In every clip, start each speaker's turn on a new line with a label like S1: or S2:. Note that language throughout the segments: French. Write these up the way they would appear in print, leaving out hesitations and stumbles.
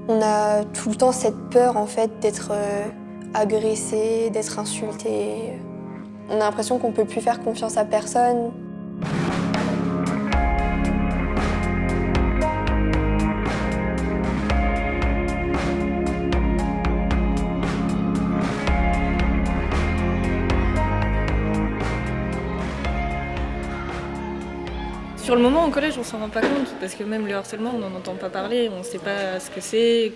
S1: On a tout le temps cette peur en fait d'être agressé, d'être insulté. On a l'impression qu'on ne peut plus faire confiance à personne.
S2: Sur le moment, au collège, on s'en rend pas compte, parce que même le harcèlement, on n'en entend pas parler, on ne sait pas ce que c'est,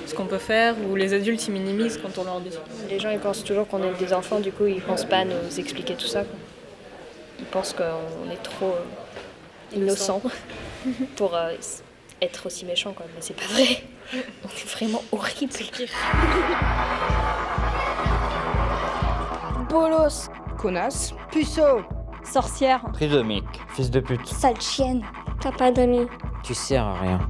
S2: ce qu'on peut faire, ou les adultes, ils minimisent quand on leur dit.
S3: Les gens, ils pensent toujours qu'on est des enfants, du coup, ils pensent pas à nous expliquer tout ça, quoi. Ils pensent qu'on est trop innocents pour être aussi méchants, quoi. Mais c'est pas vrai. On est vraiment horrible.
S4: Bolos,
S5: Connasse,
S4: puceau, sorcière,
S6: Trisomique, fils de pute.
S4: sale chienne, t'as pas d'amis.
S6: Tu sers à rien.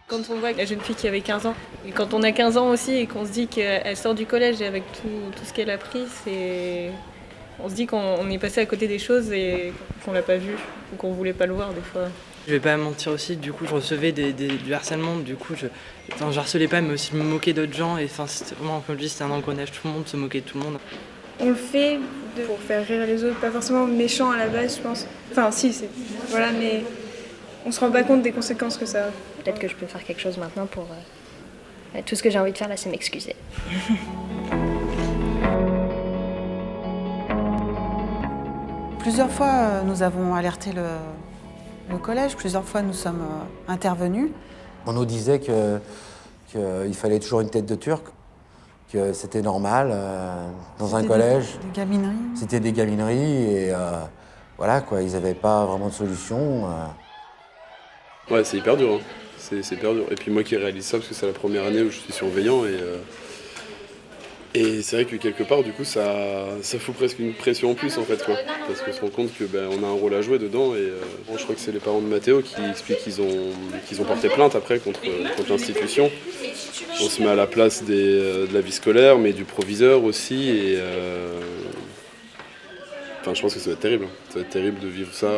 S2: Quand on voit la jeune fille qui avait 15 ans, et quand on a 15 ans aussi et qu'on se dit qu'elle sort du collège et avec tout ce qu'elle a pris, on se dit qu'on est passé à côté des choses et qu'on l'a pas vu ou qu'on voulait pas le voir des fois.
S7: Je vais pas mentir aussi, du coup je recevais du harcèlement, du coup je harcelais pas mais aussi je me moquais d'autres gens et c'était vraiment, comme je dis, c'était un engrenage, tout le monde se moquait de tout le monde.
S8: On le fait pour faire rire les autres, pas forcément méchant à la base je pense. Enfin si, voilà, mais on se rend pas compte des conséquences que ça a.
S3: Peut-être que je peux faire quelque chose maintenant pour... tout ce que j'ai envie de faire là, c'est m'excuser.
S5: Plusieurs fois, nous avons alerté le collège, plusieurs fois nous sommes intervenus.
S9: On nous disait qu'il fallait toujours une tête de Turc, que c'était normal dans un collège.
S5: Des gamineries.
S9: C'était des gamineries et voilà quoi, ils n'avaient pas vraiment de solution.
S10: Ouais, c'est hyper dur, hein. C'est hyper dur. Et puis moi qui réalise ça parce que c'est la première année où je suis surveillant et c'est vrai que quelque part du coup ça fout presque une pression en plus en fait quoi. Parce qu'on se rend compte que on a un rôle à jouer dedans et je crois que c'est les parents de Mathéo qui expliquent qu'ils ont porté plainte après contre l'institution. On se met à la place de la vie scolaire mais du proviseur aussi et je pense que ça va être terrible. Ça va être terrible de vivre ça.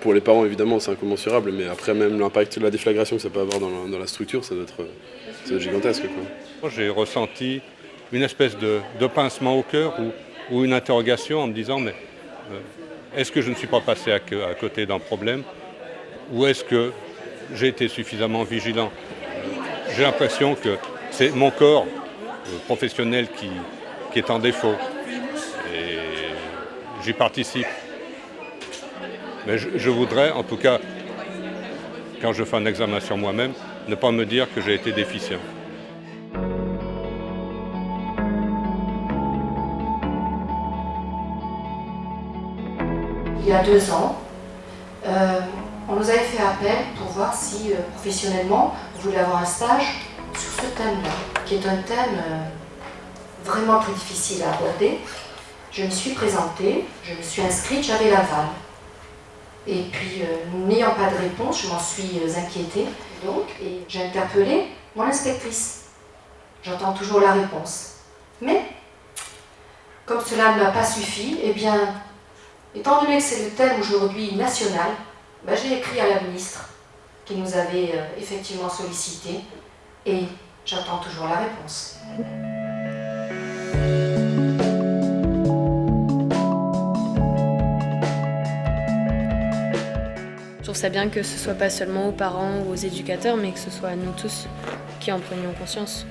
S10: Pour les parents, évidemment, c'est incommensurable, mais après, même l'impact, la déflagration que ça peut avoir dans la structure, ça doit être gigantesque, quoi.
S11: Moi, j'ai ressenti une espèce de pincement au cœur ou une interrogation en me disant mais est-ce que je ne suis pas passé à côté d'un problème ou est-ce que j'ai été suffisamment vigilant? J'ai l'impression que c'est mon corps professionnel qui est en défaut et j'y participe. Mais je voudrais, en tout cas, quand je fais un examen sur moi-même, ne pas me dire que j'ai été déficient.
S12: Il y a 2 ans, on nous avait fait appel pour voir si, professionnellement, on voulait avoir un stage sur ce thème-là, qui est un thème vraiment plus difficile à aborder. Je me suis présentée, je me suis inscrite, j'avais l'aval. Et puis, n'ayant pas de réponse, je m'en suis inquiétée. Et j'ai interpellé mon inspectrice. J'entends toujours la réponse. Mais, comme cela ne m'a pas suffi, eh bien, étant donné que c'est le thème aujourd'hui national, j'ai écrit à la ministre qui nous avait effectivement sollicité et j'attends toujours la réponse.
S2: Je trouve ça bien que ce soit pas seulement aux parents ou aux éducateurs, mais que ce soit à nous tous qui en prenions conscience.